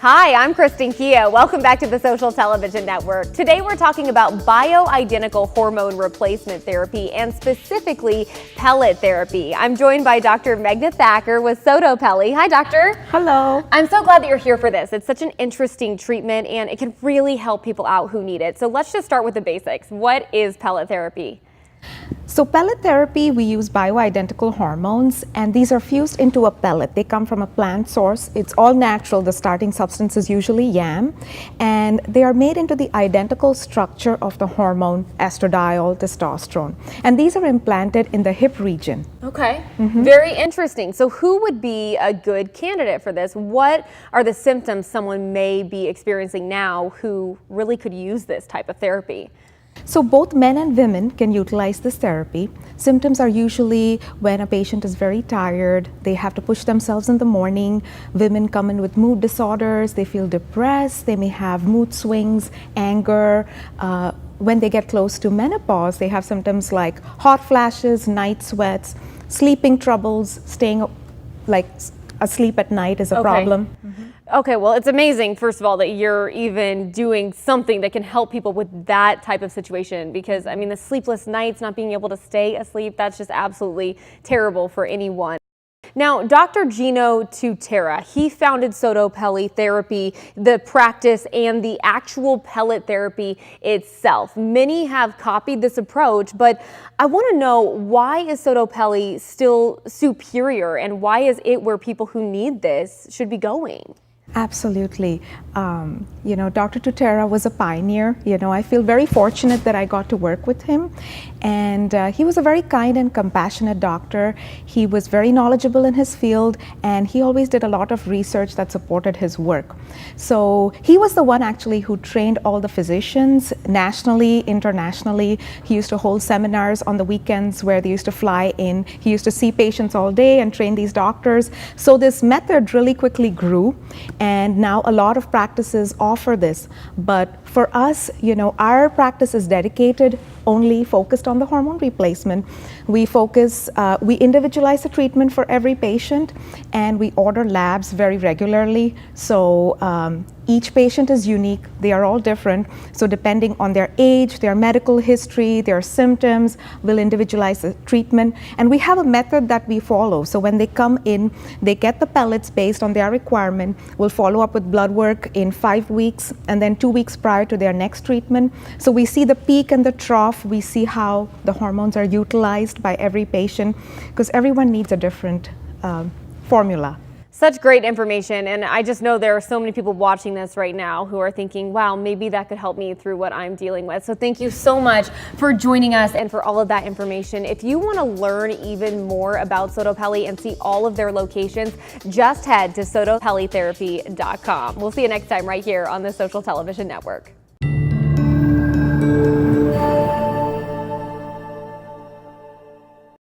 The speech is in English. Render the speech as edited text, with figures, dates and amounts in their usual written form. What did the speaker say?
Hi, I'm Kristen Kia. Welcome back to the Social Television Network. Today we're talking about bioidentical hormone replacement therapy and specifically pellet therapy. I'm joined by Dr. Meghna Thacker with SottoPelli. Hi, doctor. Hello. I'm so glad that you're here for this. It's such an interesting treatment and it can really help people out who need it. So let's just start with the basics. What is pellet therapy? So pellet therapy, we use bioidentical hormones, and these are fused into a pellet. They come from a plant source. It's all natural. The starting substance is usually yam, and they are made into the identical structure of the hormone estradiol, testosterone. And these are implanted in the hip region. Okay, Very interesting. So who would be a good candidate for this? What are the symptoms someone may be experiencing now who really could use this type of therapy? So both men and women can utilize this therapy. Symptoms are usually when a patient is very tired, they have to push themselves in the morning. Women come in with mood disorders, they feel depressed, they may have mood swings, anger. When they get close to menopause, they have symptoms like hot flashes, night sweats, sleeping troubles, staying asleep at night is a problem. Okay, well, it's amazing, first of all, that you're even doing something that can help people with that type of situation because, I mean, the sleepless nights, not being able to stay asleep, that's just absolutely terrible for anyone. Now, Dr. Meghna Thacker, he founded SottoPelleTherapy, the practice and the actual pellet therapy itself. Many have copied this approach, but I want to know, why is SottoPelli still superior and why is it where people who need this should be going? Absolutely. Dr. Thacker was a pioneer. I feel very fortunate that I got to work with him. And he was a very kind and compassionate doctor. He was very knowledgeable in his field, and he always did a lot of research that supported his work. So he was the one actually who trained all the physicians nationally, internationally. He used to hold seminars on the weekends where they used to fly in. He used to see patients all day and train these doctors. So this method really quickly grew. And now a lot of practices offer this. But for us, our practice is dedicated, only focused on the hormone replacement. We individualize the treatment for every patient, and we order labs very regularly. So each patient is unique. They are all different. So depending on their age, their medical history, their symptoms, we'll individualize the treatment. And we have a method that we follow. So when they come in, they get the pellets based on their requirement. We'll follow up with blood work in 5 weeks and then 2 weeks prior to their next treatment. So we see the peak and the trough. We see how the hormones are utilized by every patient because everyone needs a different formula. Such great information, and I just know there are so many people watching this right now who are thinking, wow, maybe that could help me through what I'm dealing with. So thank you so much for joining us and for all of that information. If you want to learn even more about SottoPelli and see all of their locations, just head to SottoPelleTherapy.com. We'll see you next time right here on the Social Television Network.